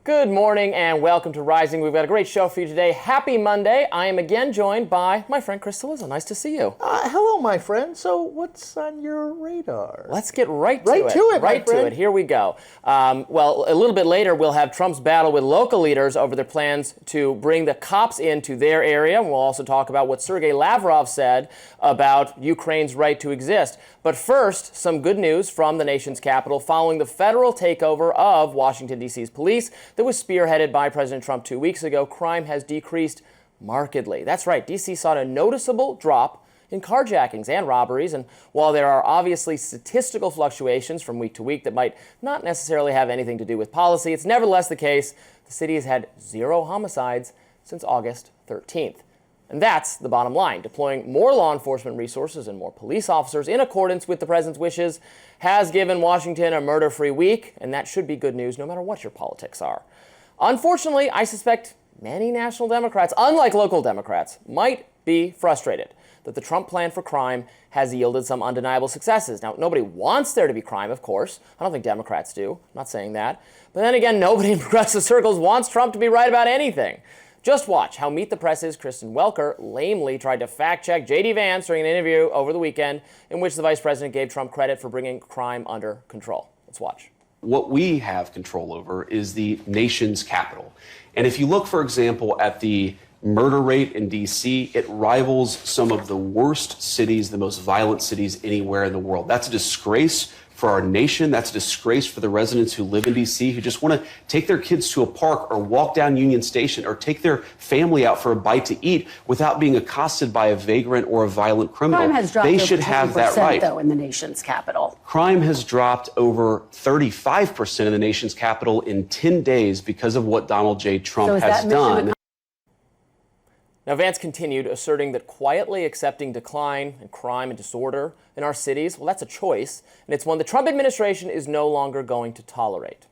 Good morning and welcome to Rising. We've got a great show for you today. Happy Monday. I am again joined by my friend Chris Cillizza. Nice to see you. Hello, my friend. So what's on your radar? Let's get right to it. Right to it. Here we go. Well, a little bit later, we'll have Trump's battle with local leaders over their plans to bring the cops into their area. We'll also talk about what Sergei Lavrov said about Ukraine's right to exist. But first, some good news from the nation's capital following the federal takeover of Washington, D.C.'s police that was spearheaded by President Trump 2 weeks ago. Crime has decreased markedly. That's right. D.C. saw a noticeable drop in carjackings and robberies. And while there are obviously statistical fluctuations from week to week that might not necessarily have anything to do with policy, it's nevertheless the case the city has had 0 homicides since August 13th. And that's the bottom line. Deploying more law enforcement resources and more police officers in accordance with the president's wishes has given Washington a murder-free week, and that should be good news no matter what your politics are. Unfortunately, I suspect many national Democrats, unlike local Democrats, might be frustrated that the Trump plan for crime has yielded some undeniable successes. Now, nobody wants there to be crime, of course. I don't think Democrats do. I'm not saying that. But then again, nobody in progressive circles wants Trump to be right about anything. Just watch how Meet the Press's Kristen Welker lamely tried to fact-check J.D. Vance during an interview over the weekend in which the vice president gave Trump credit for bringing crime under control. Let's watch. What we have control over is the nation's capital. And if you look, for example, at the murder rate in D.C., it rivals some of the worst cities, the most violent cities anywhere in the world. That's a disgrace for our nation. That's a disgrace for the residents who live in D.C., who just want to take their kids to a park or walk down Union Station or take their family out for a bite to eat without being accosted by a vagrant or a violent criminal. Crime has dropped they should have that right, though, in the nation's capital. Crime has dropped over 35% in the nation's capital in 10 days because of what Donald J. Trump has done. Now, Vance continued, asserting that quietly accepting decline in crime and disorder in our cities, well, that's a choice, and it's one the Trump administration is no longer going to tolerate.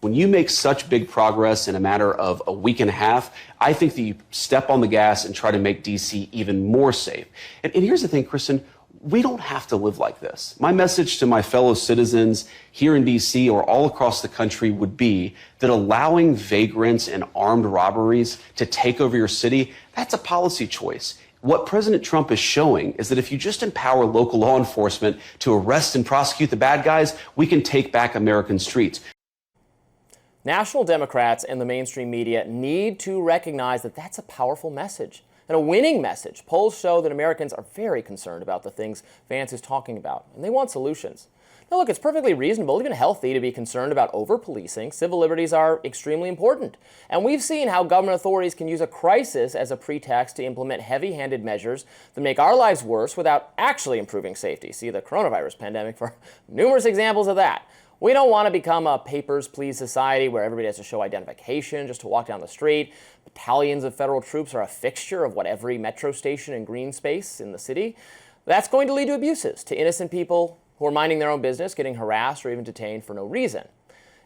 When you make such big progress in a matter of a week and a half, I think that you step on the gas and try to make D.C. even more safe. And here's the thing, Kristen, we don't have to live like this. My message to my fellow citizens here in D.C. or all across the country would be that allowing vagrants and armed robberies to take over your city, that's a policy choice. What President Trump is showing is that if you just empower local law enforcement to arrest and prosecute the bad guys, we can take back American streets. National Democrats and the mainstream media need to recognize that that's a powerful message and a winning message. Polls show that Americans are very concerned about the things Vance is talking about, and they want solutions. Now, look, it's perfectly reasonable, even healthy, to be concerned about over-policing. Civil liberties are extremely important. And we've seen how government authorities can use a crisis as a pretext to implement heavy-handed measures that make our lives worse without actually improving safety. See the coronavirus pandemic for numerous examples of that. We don't want to become a papers, please society where everybody has to show identification just to walk down the street. Battalions of federal troops are a fixture of what every metro station and green space in the city. That's going to lead to abuses, to innocent people who are minding their own business, getting harassed or even detained for no reason.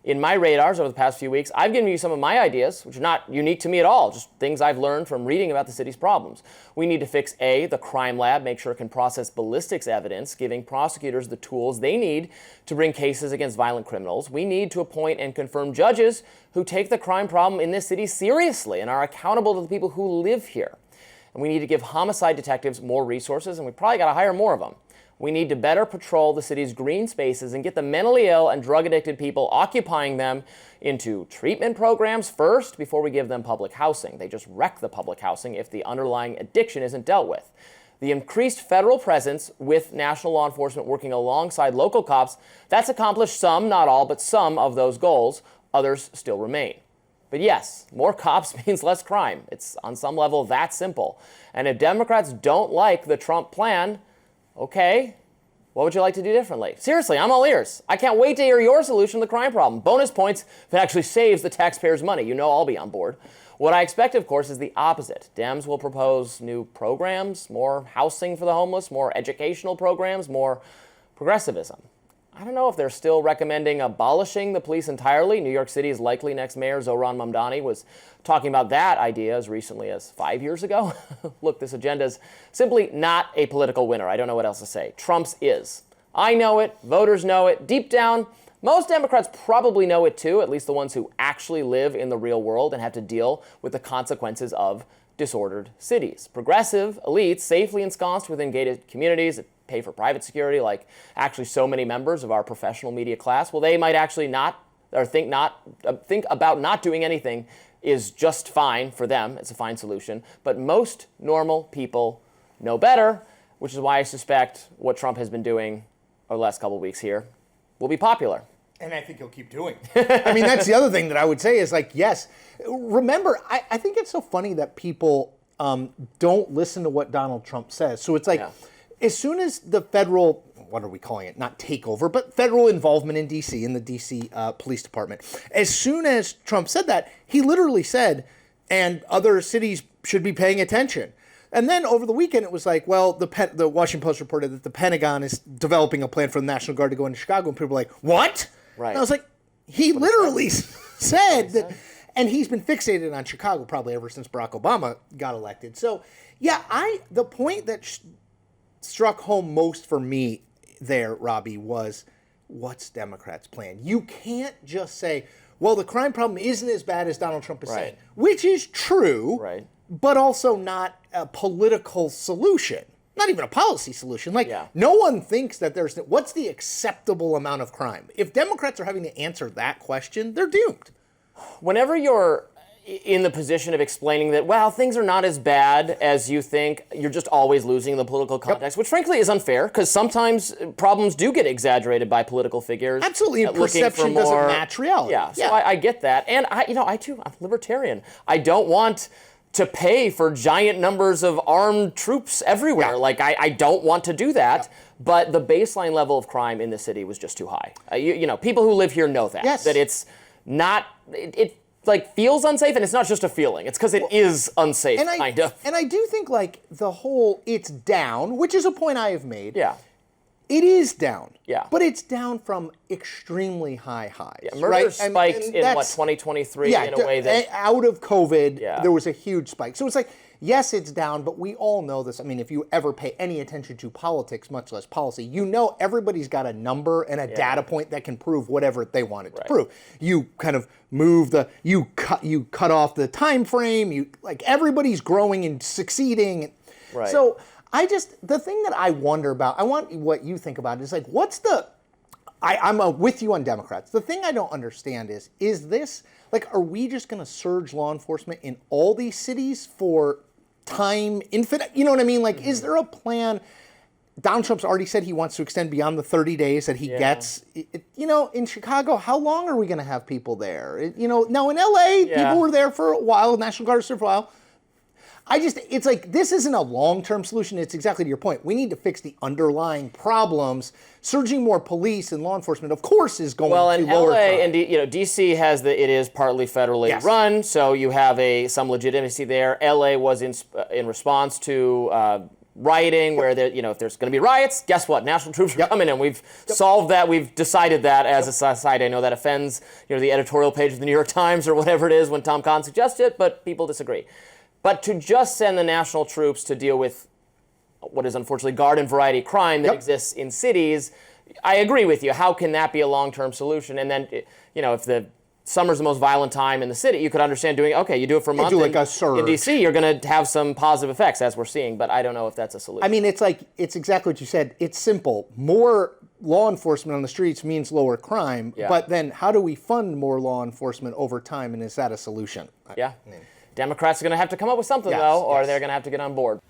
In my radars over the past few weeks, I've given you some of my ideas, which are not unique to me at all, just things I've learned from reading about the city's problems. We need to fix A, the crime lab, make sure it can process ballistics evidence, giving prosecutors the tools they need to bring cases against violent criminals. We need to appoint and confirm judges who take the crime problem in this city seriously and are accountable to the people who live here. And we need to give homicide detectives more resources, and we probably got to hire more of them. We need to better patrol the city's green spaces and get the mentally ill and drug-addicted people occupying them into treatment programs first before we give them public housing. They just wreck the public housing if the underlying addiction isn't dealt with. The increased federal presence with national law enforcement working alongside local cops, that's accomplished some, not all, but some of those goals. Others still remain. But yes, more cops means less crime. It's on some level that simple. And if Democrats don't like the Trump plan, okay, what would you like to do differently? Seriously, I'm all ears. I can't wait to hear your solution to the crime problem. Bonus points if it actually saves the taxpayers' money. You know I'll be on board. What I expect, of course, is the opposite. Dems will propose new programs, more housing for the homeless, more educational programs, more progressivism. I don't know if they're still recommending abolishing the police entirely. New York City's likely next mayor, Zohran Mamdani, was talking about that idea as recently as 5 years ago. Look, this agenda is simply not a political winner. I don't know what else to say. Trump's is. I know it. Voters know it. Deep down, Most Democrats probably know it too, at least the ones who actually live in the real world and have to deal with the consequences of disordered cities. Progressive elites safely ensconced within gated communities that pay for private security, like actually so many members of our professional media class, well, they might actually think about not doing anything is just fine for them. It's a fine solution. But most normal people know better, which is why I suspect what Trump has been doing over the last couple of weeks here will be popular. And I think he'll keep doing. I mean, that's the other thing that I would say is like, yes, remember, I think it's so funny that people don't listen to what Donald Trump says. So it's like, as soon as the federal, what are we calling it? Not takeover, but federal involvement in D.C., in the D.C. Police Department. As soon as Trump said that, he literally said, and other cities should be paying attention. And then over the weekend, it was like, well, the Washington Post reported that the Pentagon is developing a plan for the National Guard to go into Chicago. And people were like, what? Right. And I was like, he literally said that, and he's been fixated on Chicago probably ever since Barack Obama got elected. So, yeah, the point that struck home most for me there, Robby, was what's Democrats' plan? You can't just say, well, the crime problem isn't as bad as Donald Trump is saying, which is true, but also not a political solution. Not even a policy solution. Like, no one thinks that what's the acceptable amount of crime? If Democrats are having to answer that question, they're doomed. Whenever you're in the position of explaining that, well, things are not as bad as you think, you're just always losing the political context, which frankly is unfair, because sometimes problems do get exaggerated by political figures. Absolutely, and perception doesn't match reality. So I get that. And I too, I'm libertarian. I don't want to pay for giant numbers of armed troops everywhere. Like, I don't want to do that. But the baseline level of crime in the city was just too high. People who live here know that. That it's not, it like feels unsafe, and it's not just a feeling. It's because it is unsafe, kind of. And I do think like the whole it's down, which is a point I have made. It is down. But it's down from extremely high highs. Murder spiked in 2023 in a way that out of COVID, there was a huge spike. So it's like, yes, it's down, but we all know this. I mean, if you ever pay any attention to politics, much less policy, you know everybody's got a number and a data point that can prove whatever they wanted to prove. You kind of move you cut off the time frame. Everybody's growing and succeeding. So the thing that I wonder about, I want what you think about is like, I'm with you on Democrats. The thing I don't understand is this, like, are we just going to surge law enforcement in all these cities for time infinite? You know what I mean? Like, is there a plan? Donald Trump's already said he wants to extend beyond the 30 days that he gets. In Chicago, how long are we going to have people there? Now in LA, people were there for a while, National Guard was there for a while. It's like, this isn't a long-term solution. It's exactly to your point. We need to fix the underlying problems. Surging more police and law enforcement, of course, is going to lower crime. Well, in LA and DC it is partly federally run, so you have some legitimacy there. LA was in response to rioting, where if there's going to be riots, guess what? National troops are coming in. We've solved that. We've decided that as a society. I know that offends the editorial page of the New York Times or whatever it is when Tom Cotton suggests it, but people disagree. But to just send the national troops to deal with what is unfortunately garden variety crime that exists in cities, I agree with you. How can that be a long-term solution? And then, if the summer's the most violent time in the city, you could understand you do it for a month. Do like a surge. In DC, you're going to have some positive effects, as we're seeing, but I don't know if that's a solution. I mean, it's exactly what you said. It's simple. More law enforcement on the streets means lower crime, but then how do we fund more law enforcement over time, and is that a solution? Democrats are going to have to come up with something, or they're going to have to get on board.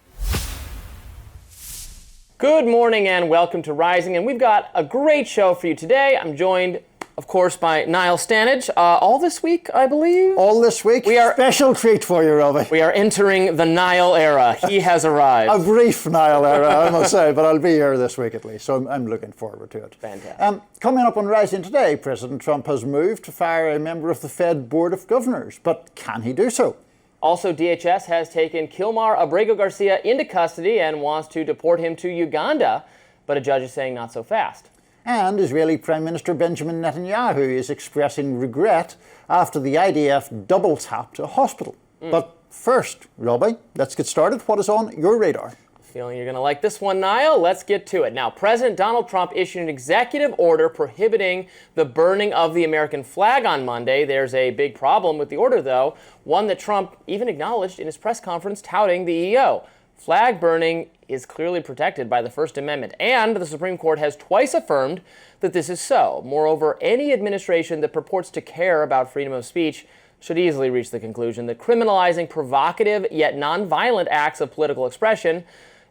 Good morning and welcome to Rising, and we've got a great show for you today. I'm joined, of course, by Niall Stanage. All this week, I believe? All this week. Special treat for you, Robby. We are entering the Niall era. He has arrived. A brief Niall era, I must say, but I'll be here this week at least, so I'm looking forward to it. Fantastic. Coming up on Rising today, President Trump has moved to fire a member of the Fed Board of Governors, but can he do so? Also, DHS has taken Kilmar Abrego-Garcia into custody and wants to deport him to Uganda, but a judge is saying not so fast. And Israeli Prime Minister Benjamin Netanyahu is expressing regret after the IDF double-tapped a hospital. But first, Robby, let's get started. What is on your radar? Feeling you're going to like this one, Niall? Let's get to it. Now, President Donald Trump issued an executive order prohibiting the burning of the American flag on Monday. There's a big problem with the order, though, one that Trump even acknowledged in his press conference touting the EO. Flag burning is clearly protected by the First Amendment, and the Supreme Court has twice affirmed that this is so. Moreover, any administration that purports to care about freedom of speech should easily reach the conclusion that criminalizing provocative yet nonviolent acts of political expression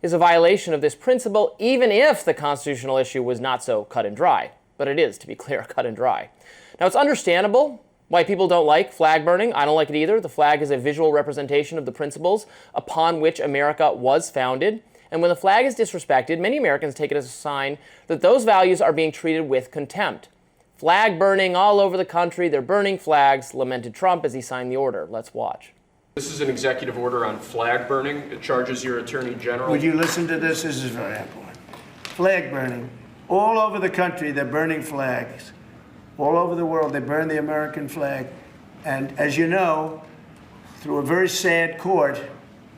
is a violation of this principle, even if the constitutional issue was not so cut and dry. But it is, to be clear, cut and dry. Now, it's understandable why people don't like flag burning. I don't like it either. The flag is a visual representation of the principles upon which America was founded. And when the flag is disrespected, many Americans take it as a sign that those values are being treated with contempt. Flag burning all over the country. They're burning flags, lamented Trump as he signed the order. Let's watch. This is an executive order on flag burning. It charges your attorney general. Would you listen to this? This is very important. Flag burning. All over the country, they're burning flags. All over the world, they burn the American flag. And as you know, through a very sad court,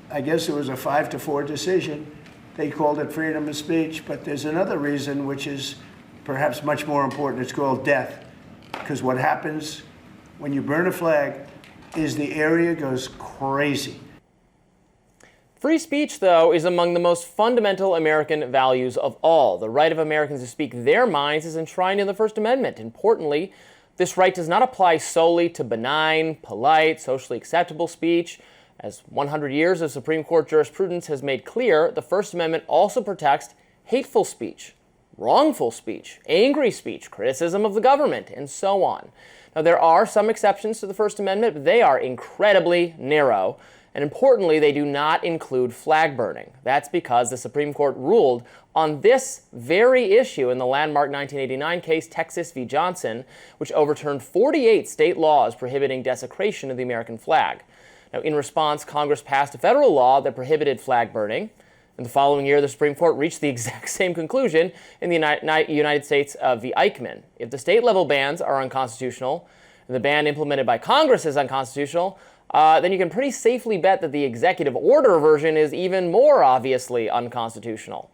I guess it was a 5-4 decision, they called it freedom of speech. But there's another reason, which is perhaps much more important. It's called death. Because what happens when you burn a flag is the area goes crazy. Free speech, though, is among the most fundamental American values of all. The right of Americans to speak their minds is enshrined in the First Amendment. Importantly, this right does not apply solely to benign, polite, socially acceptable speech. As 100 years of Supreme Court jurisprudence has made clear, the First Amendment also protects hateful speech, wrongful speech, angry speech, criticism of the government, and so on. Now, there are some exceptions to the First Amendment, but they are incredibly narrow. And importantly, they do not include flag burning. That's because the Supreme Court ruled on this very issue in the landmark 1989 case, Texas v. Johnson, which overturned 48 state laws prohibiting desecration of the American flag. Now, in response, Congress passed a federal law that prohibited flag burning. And the following year, the Supreme Court reached the exact same conclusion in the United States v. Eichmann. If the state-level bans are unconstitutional, and the ban implemented by Congress is unconstitutional, then you can pretty safely bet that the executive order version is even more obviously unconstitutional.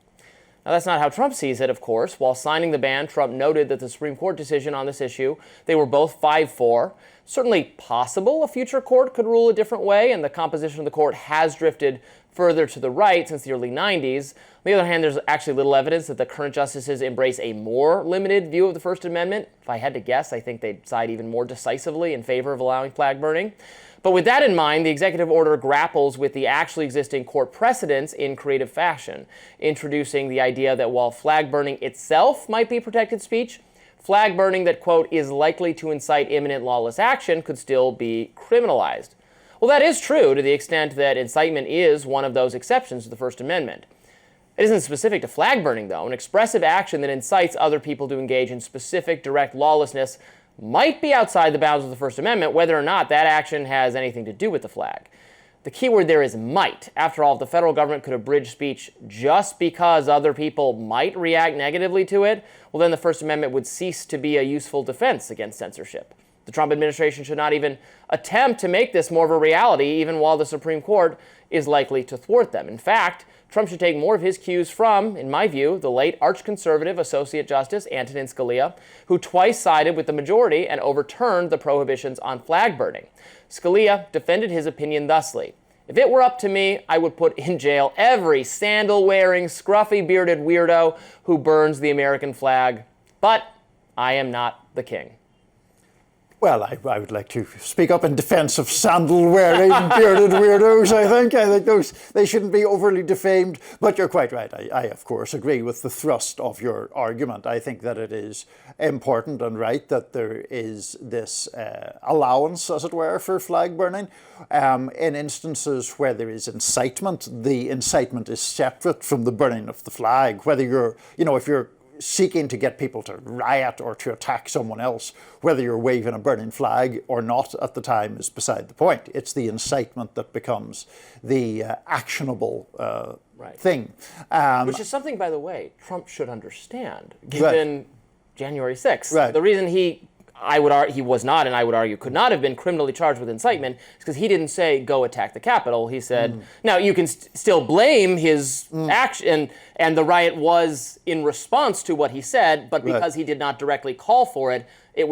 Now, that's not how Trump sees it, of course. While signing the ban, Trump noted that the Supreme Court decision on this issue, they were both 5-4. Certainly possible a future court could rule a different way, and the composition of the court has drifted further to the right since the early 90s. On the other hand, there's actually little evidence that the current justices embrace a more limited view of the First Amendment. If I had to guess, I think they'd side even more decisively in favor of allowing flag burning. But with that in mind, the executive order grapples with the actually existing court precedents in creative fashion, introducing the idea that while flag burning itself might be protected speech, flag burning that, quote, is likely to incite imminent lawless action could still be criminalized. Well, that is true to the extent that incitement is one of those exceptions to the First Amendment. It isn't specific to flag burning, though. An expressive action that incites other people to engage in specific direct lawlessness might be outside the bounds of the First Amendment, whether or not that action has anything to do with the flag. The key word there is might. After all, if the federal government could abridge speech just because other people might react negatively to it, well, then the First Amendment would cease to be a useful defense against censorship. The Trump administration should not even attempt to make this more of a reality, even while the Supreme Court is likely to thwart them. In fact, Trump should take more of his cues from, in my view, the late arch-conservative Associate Justice Antonin Scalia, who twice sided with the majority and overturned the prohibitions on flag burning. Scalia defended his opinion thusly: "If it were up to me, I would put in jail every sandal-wearing, scruffy-bearded weirdo who burns the American flag. But I am not the king." Well, I would like to speak up in defense of sandal-wearing, bearded weirdos, I think. They shouldn't be overly defamed. But you're quite right. I, of course, agree with the thrust of your argument. I think that it is important and right that there is this allowance, as it were, for flag burning. In instances where there is incitement, the incitement is separate from the burning of the flag. Whether you're, if you're seeking to get people to riot or to attack someone else, whether you're waving a burning flag or not at the time is beside the point. It's the incitement that becomes the actionable thing. Which is something, by the way, Trump should understand, given January 6th. Right. The reason he he was not, and I would argue could not have been criminally charged with incitement, because he didn't say go attack the Capitol. He said, now you can still blame his action, and the riot was in response to what he said, but because he did not directly call for it, it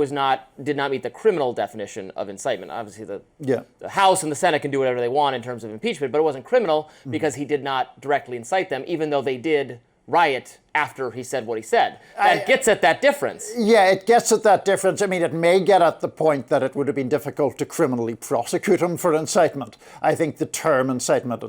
did not meet the criminal definition of incitement. Obviously, the House and the Senate can do whatever they want in terms of impeachment, but it wasn't criminal because he did not directly incite them, even though they did riot after he said what he said. That gets at that difference. Yeah, it gets at that difference. I mean, it may get at the point that it would have been difficult to criminally prosecute him for incitement. I think the term incitement,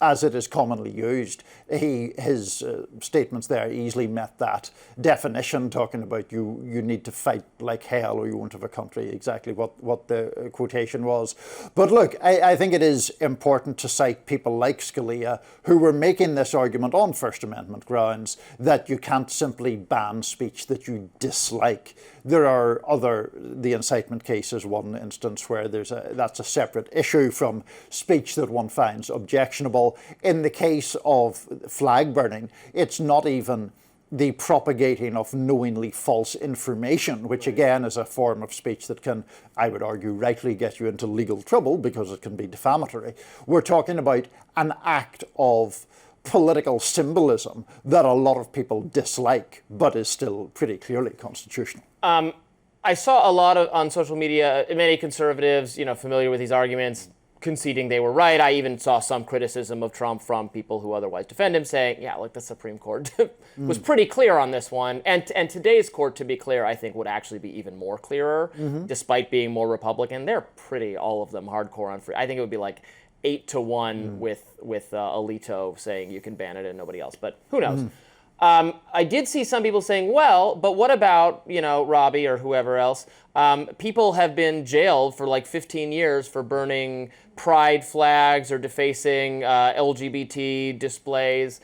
as it is commonly used, his statements there easily met that definition, talking about you need to fight like hell or you won't have a country, exactly what the quotation was. But look, I think it is important to cite people like Scalia, who were making this argument on First Amendment grounds, that you can't simply ban speech that you dislike. There are the incitement case is one instance where that's a separate issue from speech that one finds objectionable. In the case of flag burning, it's not even the propagating of knowingly false information, which again is a form of speech that can, I would argue, rightly get you into legal trouble because it can be defamatory. We're talking about an act of political symbolism that a lot of people dislike, but is still pretty clearly constitutional. I saw a lot on social media, many conservatives, familiar with these arguments, conceding they were right. I even saw some criticism of Trump from people who otherwise defend him, saying, the Supreme Court was pretty clear on this one. And today's court, to be clear, I think would actually be even more clearer, despite being more Republican. They're all of them, hardcore on free. I think it would be like 8-1 with Alito saying you can ban it and nobody else, but who knows? I did see some people saying, well, but what about, Robby or whoever else? People have been jailed for like 15 years for burning pride flags or defacing LGBT displays.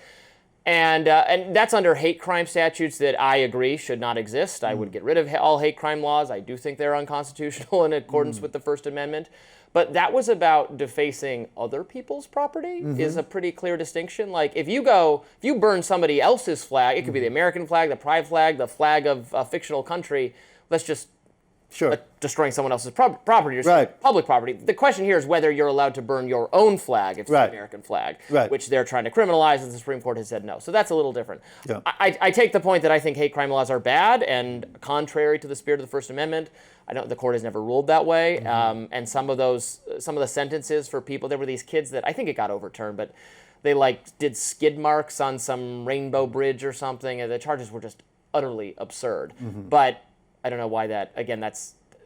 And that's under hate crime statutes that I agree should not exist. I would get rid of all hate crime laws. I do think they're unconstitutional in accordance with the First Amendment. But that was about defacing other people's property is a pretty clear distinction. Like if you burn somebody else's flag, it could be the American flag, the pride flag, the flag of a fictional country. That's just destroying someone else's property or public property. The question here is whether you're allowed to burn your own flag if it's the American flag, which they're trying to criminalize, and the Supreme Court has said no. So that's a little different. Yeah. I take the point that I think hate crime laws are bad and contrary to the spirit of the First Amendment. The court has never ruled that way. And some of the sentences for people, there were these kids that I think it got overturned, but they did skid marks on some rainbow bridge or something, and the charges were just utterly absurd. But I don't know why that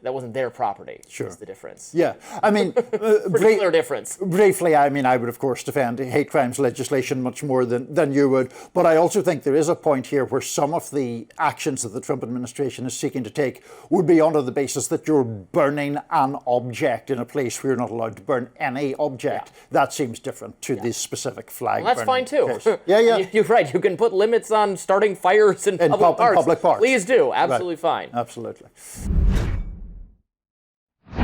that wasn't their property. Sure. Is the difference. Yeah. I mean, pretty clear difference. Briefly, I mean, I would, of course, defend hate crimes legislation much more than you would. But I also think there is a point here where some of the actions that the Trump administration is seeking to take would be under the basis that you're burning an object in a place where you're not allowed to burn any object. Yeah. That seems different to this specific flag. Well, that's fine, too. You're right. You can put limits on starting fires in public parks. Please do. Absolutely fine. Absolutely.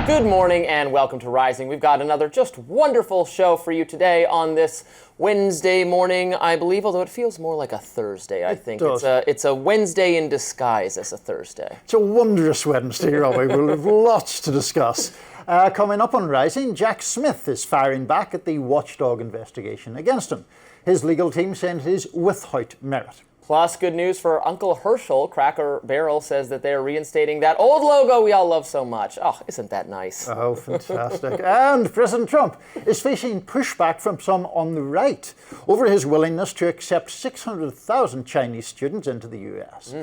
Good morning and welcome to Rising. We've got another just wonderful show for you today on this Wednesday morning, I believe, although it feels more like a Thursday, I think. It's a Wednesday in disguise as a Thursday. It's a wondrous Wednesday, Robby. We'll have lots to discuss. Coming up on Rising, Jack Smith is firing back at the watchdog investigation against him. His legal team saying it is without merit. Plus, good news for Uncle Herschel. Cracker Barrel says that they're reinstating that old logo we all love so much. Oh, isn't that nice? Oh, fantastic. And President Trump is facing pushback from some on the right over his willingness to accept 600,000 Chinese students into the U.S.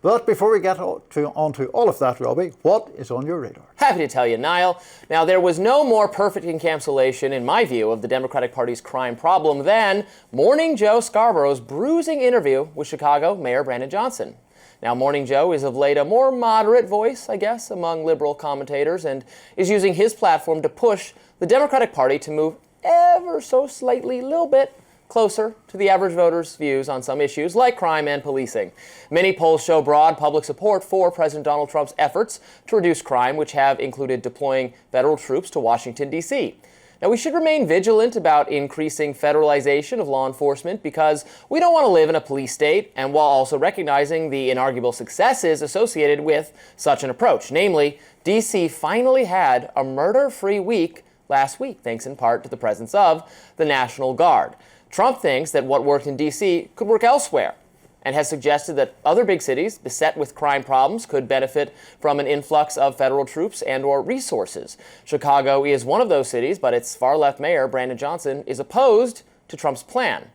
But before we get onto all of that, Robby, what is on your radar? Happy to tell you, Niall. Now, there was no more perfect encapsulation, in my view, of the Democratic Party's crime problem than Morning Joe Scarborough's bruising interview with Chicago Mayor Brandon Johnson. Now, Morning Joe is of late a more moderate voice, I guess, among liberal commentators, and is using his platform to push the Democratic Party to move ever so slightly, a little bit, closer to the average voter's views on some issues like crime and policing. Many polls show broad public support for President Donald Trump's efforts to reduce crime, which have included deploying federal troops to Washington, D.C. Now, we should remain vigilant about increasing federalization of law enforcement because we don't want to live in a police state, and while also recognizing the inarguable successes associated with such an approach. Namely, D.C. finally had a murder-free week last week, thanks in part to the presence of the National Guard. Trump thinks that what worked in D.C. could work elsewhere, and has suggested that other big cities beset with crime problems could benefit from an influx of federal troops and/or resources. Chicago is one of those cities, but its far-left mayor, Brandon Johnson, is opposed to Trump's plan.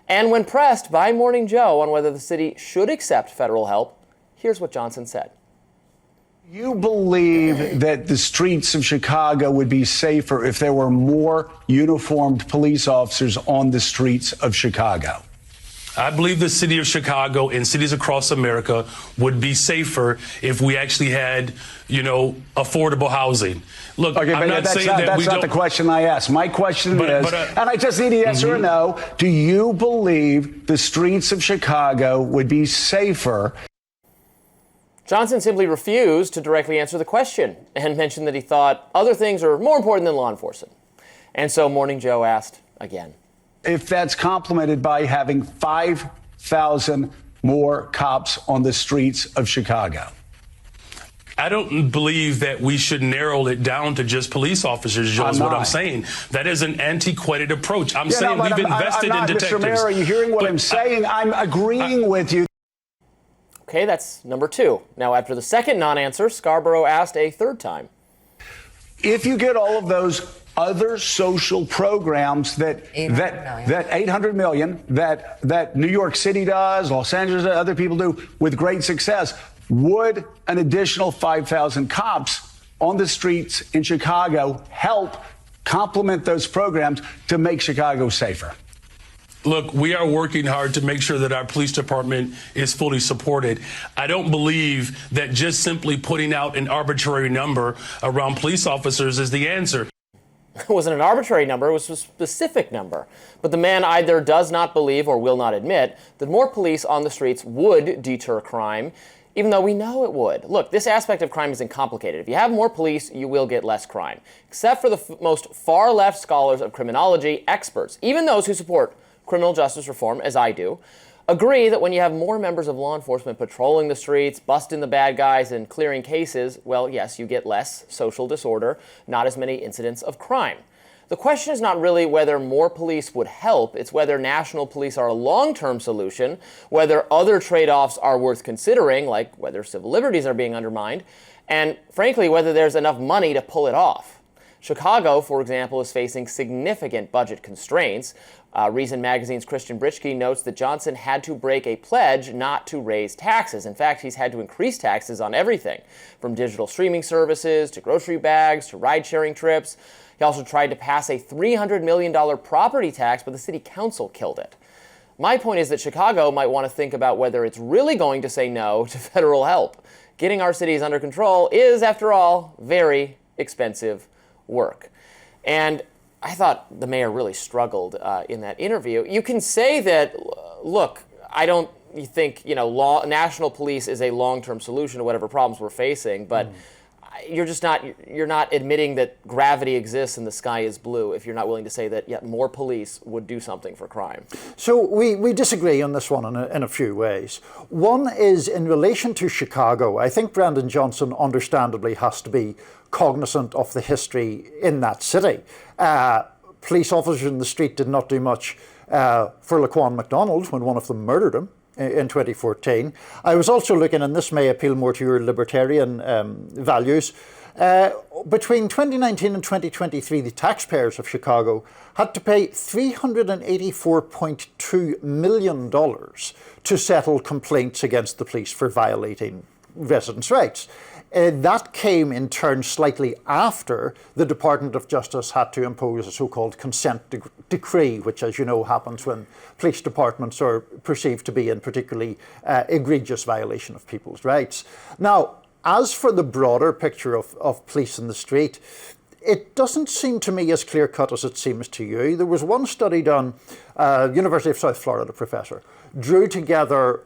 And when pressed by Morning Joe on whether the city should accept federal help, here's what Johnson said. You believe that the streets of Chicago would be safer if there were more uniformed police officers on the streets of Chicago? I believe the city of Chicago and cities across America would be safer if we actually had, affordable housing. Look, okay, I'm not saying that that's not the question I asked. My question is, and I just need a yes or a no, do you believe the streets of Chicago would be safer? Johnson simply refused to directly answer the question and mentioned that he thought other things are more important than law enforcement. And so Morning Joe asked again. If that's complemented by having 5,000 more cops on the streets of Chicago. I don't believe that we should narrow it down to just police officers, Joe, is what I'm saying. That is an antiquated approach. I'm saying we've invested in detectives. Mr. Mayor, are you hearing what I'm saying? I'm agreeing with you. Okay, that's number two. Now, after the second non-answer, Scarborough asked a third time. If you get all of those other social programs that 800 million that New York City does, Los Angeles, other people do with great success, would an additional 5,000 cops on the streets in Chicago help complement those programs to make Chicago safer? Look, we are working hard to make sure that our police department is fully supported. I don't believe that just simply putting out an arbitrary number around police officers is the answer. It wasn't an arbitrary number, it was a specific number. But the man either does not believe or will not admit that more police on the streets would deter crime, even though we know it would. Look, this aspect of crime isn't complicated. If you have more police, you will get less crime. Except for the most far-left scholars of criminology, experts, even those who support criminal justice reform, as I do, agree that when you have more members of law enforcement patrolling the streets, busting the bad guys, and clearing cases, well, yes, you get less social disorder, not as many incidents of crime. The question is not really whether more police would help, it's whether national police are a long-term solution, whether other trade-offs are worth considering, like whether civil liberties are being undermined, and frankly, whether there's enough money to pull it off. Chicago, for example, is facing significant budget constraints. Reason Magazine's Christian Britschke notes that Johnson had to break a pledge not to raise taxes. In fact, he's had to increase taxes on everything, from digital streaming services to grocery bags to ride-sharing trips. He also tried to pass a $300 million property tax, but the city council killed it. My point is that Chicago might want to think about whether it's really going to say no to federal help. Getting our cities under control is, after all, very expensive work. And I thought the mayor really struggled in that interview. You can say that, look, I don't think, national police is a long-term solution to whatever problems we're facing, but you're not admitting that gravity exists and the sky is blue if you're not willing to say that, more police would do something for crime. So we disagree on this one in a few ways. One is in relation to Chicago. I think Brandon Johnson understandably has to be cognizant of the history in that city. Police officers in the street did not do much for Laquan McDonald when one of them murdered him in 2014. I was also looking, and this may appeal more to your libertarian values, between 2019 and 2023, the taxpayers of Chicago had to pay $384.2 million to settle complaints against the police for violating residents' rights. That came in turn slightly after the Department of Justice had to impose a so-called consent decree, which, as you know, happens when police departments are perceived to be in particularly egregious violation of people's rights. Now, as for the broader picture of police in the street, it doesn't seem to me as clear-cut as it seems to you. There was one study done, University of South Florida professor, drew together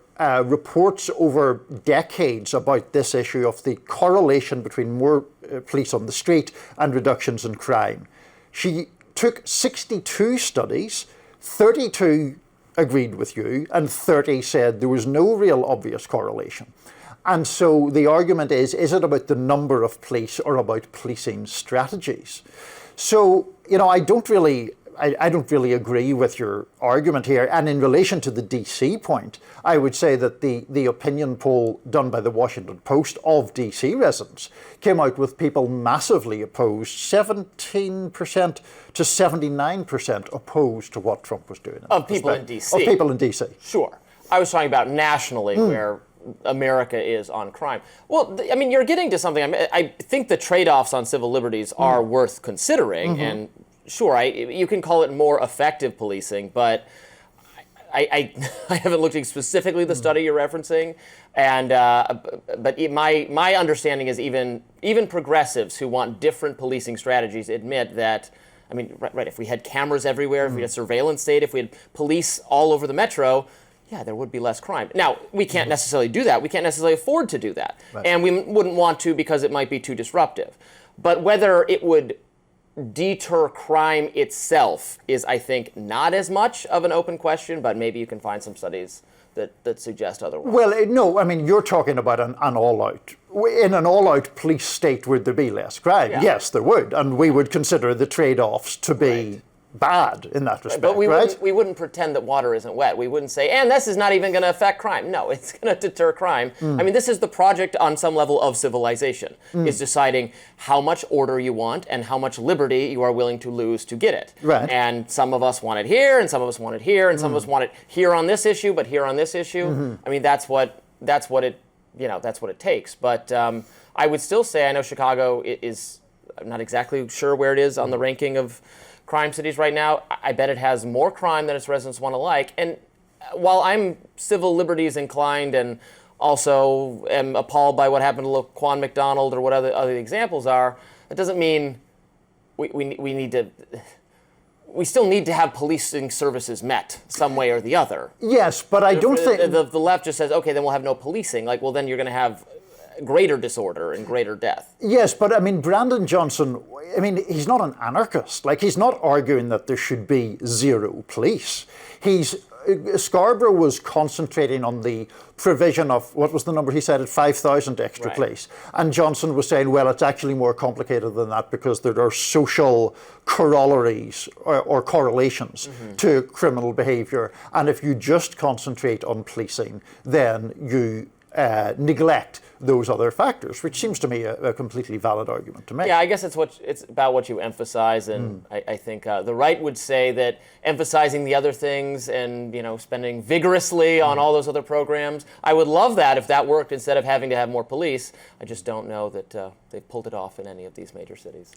reports over decades about this issue of the correlation between more police on the street and reductions in crime. She took 62 studies, 32 agreed with you, and 30 said there was no real obvious correlation. And so the argument is it about the number of police or about policing strategies? So, I don't really agree with your argument here. And in relation to the DC point, I would say that the opinion poll done by the Washington Post of DC residents came out with people massively opposed, 17% to 79% opposed to what Trump was doing. Of people in DC. Of people in DC. Sure. I was talking about nationally where America is on crime. Well, I mean, you're getting to something. I think the trade-offs on civil liberties are worth considering, and sure, you can call it more effective policing, but I haven't looked at specifically the study you're referencing, and but my understanding is even progressives who want different policing strategies admit that. I mean, right, if we had cameras everywhere, if we had surveillance state, if we had police all over the metro, yeah, there would be less crime. Now, we can't necessarily do that. We can't necessarily afford to do that. Right. And we wouldn't want to because it might be too disruptive. But whether it would deter crime itself is, I think, not as much of an open question, but maybe you can find some studies that suggest otherwise. Well, no, I mean, you're talking about an all-out. In an all-out police state, would there be less crime? Yeah. Yes, there would. And we would consider the trade-offs to be bad in that respect, but we right? We wouldn't pretend that water isn't wet. We wouldn't say, and this is not even going to affect crime. No, it's going to deter crime. I mean, this is the project on some level of civilization, is deciding how much order you want and how much liberty you are willing to lose to get it. Right. And some of us want it here, and some of us want it here, and some of us want it here on this issue, but here on this issue. I mean, that's what it takes. But I would still say, I know Chicago is, I'm not exactly sure where it is on the ranking of crime cities right now. I bet it has more crime than its residents want to like. And while I'm civil liberties inclined and also am appalled by what happened to Laquan McDonald or what other examples are, it doesn't mean we still need to have policing services met some way or the other. Yes, but I don't think the left just says, okay, then we'll have no policing. Like, well, then you're going to have greater disorder and greater death. Yes, but I mean, Brandon Johnson, I mean, he's not an anarchist. Like, he's not arguing that there should be zero police. Scarborough was concentrating on the provision of, what was the number he said, at 5,000 extra police. And Johnson was saying, well, it's actually more complicated than that because there are social corollaries or correlations to criminal behavior. And if you just concentrate on policing, then you neglect those other factors, which seems to me a completely valid argument to make. Yeah, I guess it's about what you emphasize, and I think the right would say that emphasizing the other things and spending vigorously on all those other programs, I would love that if that worked instead of having to have more police. I just don't know that they've pulled it off in any of these major cities.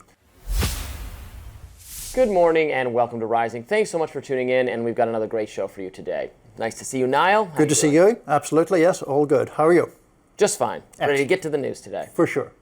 Good morning and welcome to Rising. Thanks so much for tuning in, and we've got another great show for you today. Nice to see you, Niall. Good to see you. Absolutely, yes. All good. How are you? Just fine. Excellent. Ready to get to the news today. For sure.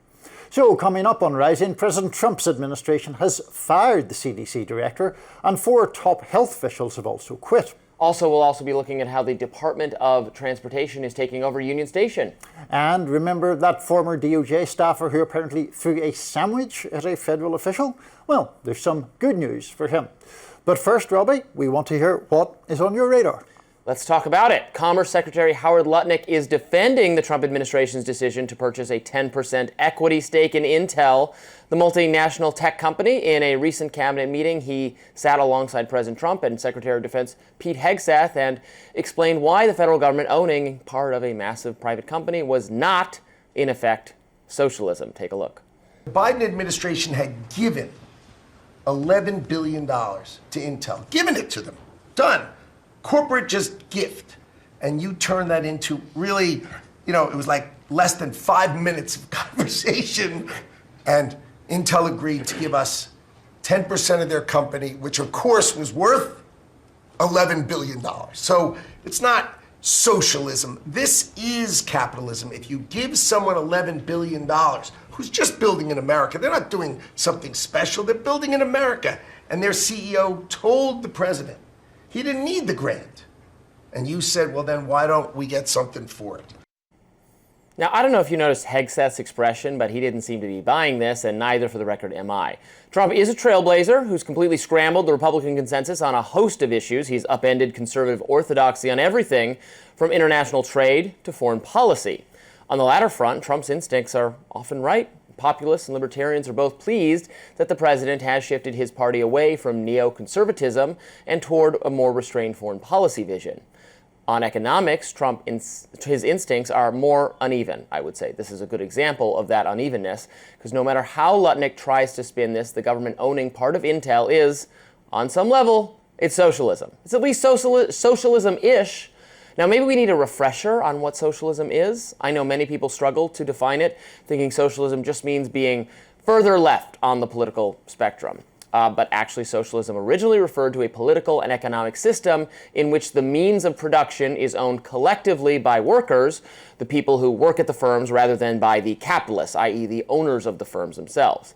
So, coming up on Rising, President Trump's administration has fired the CDC director, and 4 top health officials have also quit. Also, we'll also be looking at how the Department of Transportation is taking over Union Station. And remember that former DOJ staffer who apparently threw a sandwich at a federal official? Well, there's some good news for him. But first, Robbie, we want to hear what is on your radar. Let's talk about it. Commerce Secretary Howard Lutnick is defending the Trump administration's decision to purchase a 10% equity stake in Intel, the multinational tech company. In a recent cabinet meeting, he sat alongside President Trump and Secretary of Defense Pete Hegseth and explained why the federal government owning part of a massive private company was not, in effect, socialism. Take a look. The Biden administration had given $11 billion to Intel, given it to them. Done. Corporate just gift. And you turn that into really, it was like less than 5 minutes of conversation. And Intel agreed to give us 10% of their company, which of course was worth $11 billion. So it's not socialism. This is capitalism. If you give someone $11 billion, who's just building in America, they're not doing something special, they're building in America. And their CEO told the president, he didn't need the grant. And you said, well, then why don't we get something for it? Now, I don't know if you noticed Hegseth's expression, but he didn't seem to be buying this, and neither, for the record, am I. Trump is a trailblazer who's completely scrambled the Republican consensus on a host of issues. He's upended conservative orthodoxy on everything from international trade to foreign policy. On the latter front, Trump's instincts are often right. Populists and libertarians are both pleased that the president has shifted his party away from neoconservatism and toward a more restrained foreign policy vision. On economics, his instincts are more uneven, I would say. This is a good example of that unevenness, because no matter how Lutnick tries to spin this, the government owning part of Intel is, on some level, it's socialism. It's at least socialism-ish. Now, maybe we need a refresher on what socialism is. I know many people struggle to define it, thinking socialism just means being further left on the political spectrum. But actually, socialism originally referred to a political and economic system in which the means of production is owned collectively by workers, the people who work at the firms, rather than by the capitalists, i.e. the owners of the firms themselves.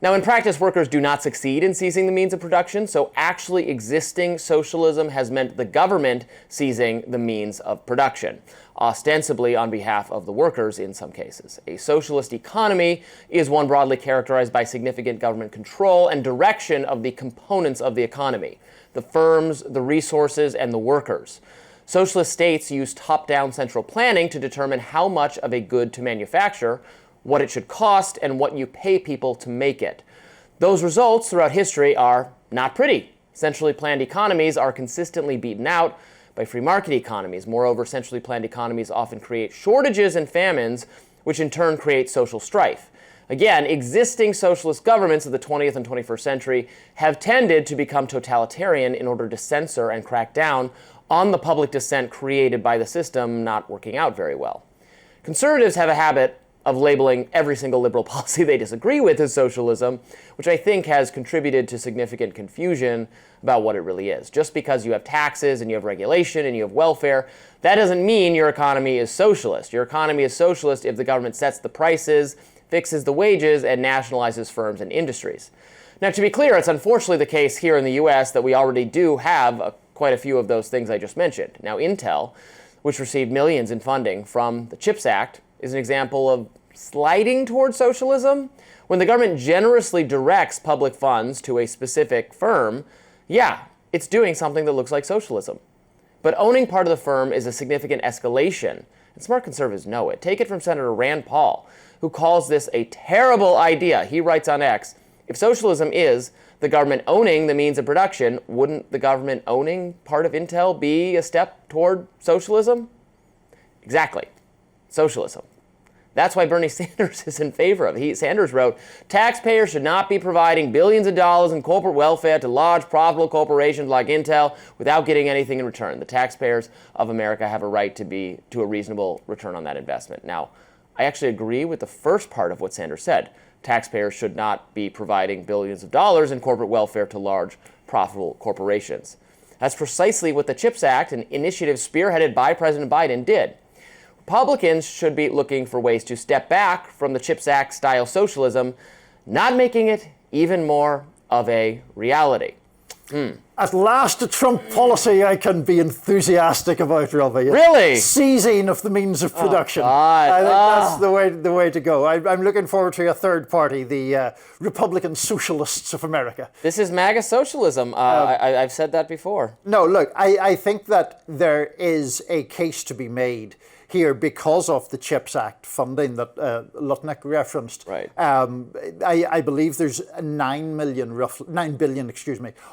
Now, in practice, workers do not succeed in seizing the means of production, so actually existing socialism has meant the government seizing the means of production, ostensibly on behalf of the workers in some cases. A socialist economy is one broadly characterized by significant government control and direction of the components of the economy: the firms, the resources, and the workers. Socialist states use top-down central planning to determine how much of a good to manufacture, what it should cost, and what you pay people to make it. Those results throughout history are not pretty. Centrally planned economies are consistently beaten out by free market economies. Moreover, centrally planned economies often create shortages and famines, which in turn create social strife. Again, existing socialist governments of the 20th and 21st century have tended to become totalitarian in order to censor and crack down on the public dissent created by the system not working out very well. Conservatives have a habit of labeling every single liberal policy they disagree with as socialism, which I think has contributed to significant confusion about what it really is. Just because you have taxes and you have regulation and you have welfare, that doesn't mean your economy is socialist. Your economy is socialist if the government sets the prices, fixes the wages, and nationalizes firms and industries. Now, to be clear, it's unfortunately the case here in the US that we already do have quite a few of those things I just mentioned. Now, Intel, which received millions in funding from the CHIPS Act, is an example of sliding towards socialism. When the government generously directs public funds to a specific firm, yeah, it's doing something that looks like socialism. But owning part of the firm is a significant escalation, and smart conservatives know it. Take it from Senator Rand Paul, who calls this a terrible idea. He writes on X, if socialism is the government owning the means of production, wouldn't the government owning part of Intel be a step toward socialism? Exactly. Socialism. That's why Bernie Sanders is in favor of it. Sanders wrote, taxpayers should not be providing billions of dollars in corporate welfare to large profitable corporations like Intel without getting anything in return. The taxpayers of America have a right to a reasonable return on that investment. Now, I actually agree with the first part of what Sanders said. Taxpayers should not be providing billions of dollars in corporate welfare to large profitable corporations. That's precisely what the CHIPS Act, an initiative spearheaded by President Biden, did. Republicans should be looking for ways to step back from the CHIPS Act-style socialism, not making it even more of a reality. At last, a Trump policy I can be enthusiastic about, Robby. Really? Seizing of the means of production. Oh, God. I think that's the way to go. I'm looking forward to a third party, the Republican Socialists of America. This is MAGA socialism. I've said that before. No, look, I think that there is a case to be made here because of the CHIPS Act funding that Lutnick referenced. Right. I believe there's 9 billion,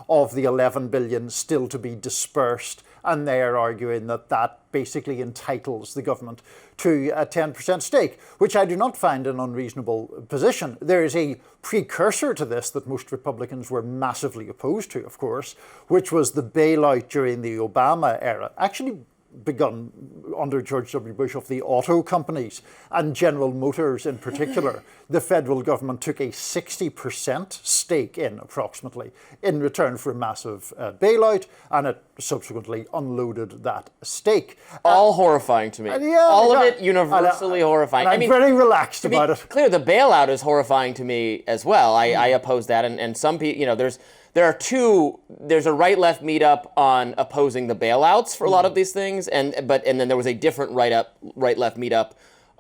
of the 11 billion still to be dispersed, and they are arguing that basically entitles the government to a 10% stake, which I do not find an unreasonable position. There is a precursor to this that most Republicans were massively opposed to, of course, which was the bailout during the Obama era. Actually begun under George W. Bush of the auto companies and General Motors in particular. The federal government took a 60% stake in approximately in return for a massive bailout, and it subsequently unloaded that stake. All horrifying to me. All of it universally horrifying. I'm very relaxed about it. Clear, the bailout is horrifying to me as well. I oppose that, and some people, there's a right-left meetup on opposing the bailouts for a lot of these things, and then there was a different right-left meetup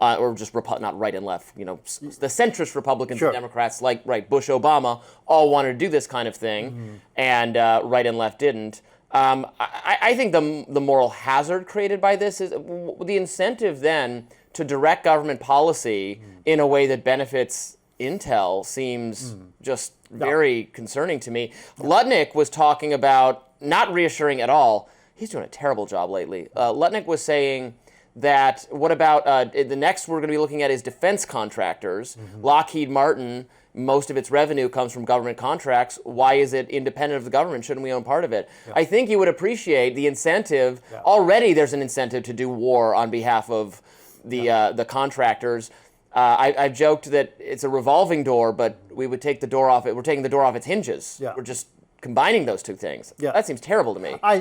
or just not right and left, the centrist Republicans and Democrats, like Bush, Obama, all wanted to do this kind of thing, and right and left didn't. I think the moral hazard created by this is the incentive then to direct government policy in a way that benefits Intel seems just very concerning to me. Lutnick was talking about, not reassuring at all, he's doing a terrible job lately. Lutnick was saying that what about the next we're going to be looking at is defense contractors. Lockheed Martin, most of its revenue comes from government contracts. Why is it independent of the government? Shouldn't we own part of it? I think you would appreciate the incentive. Already there's an incentive to do war on behalf of the contractors. I've joked that it's a revolving door, but we would take the door off it. We're taking the door off its hinges. We're just combining those two things. That seems terrible to me. I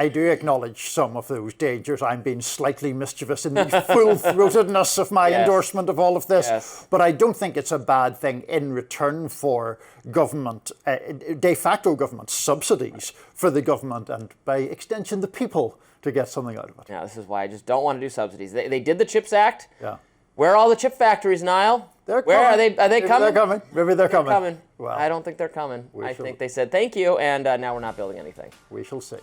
do acknowledge some of those dangers. I'm being slightly mischievous in the full-throatedness of my endorsement of all of this. But I don't think it's a bad thing in return for government, de facto government subsidies for the government and by extension the people to get something out of it. Yeah, this is why I just don't want to do subsidies. They did the CHIPS Act. Where are all the chip factories, Niall? Where are they? Are they coming? They're coming. Maybe they're coming. Well, I don't think they're coming. I think they said thank you, and now we're not building anything. We shall see.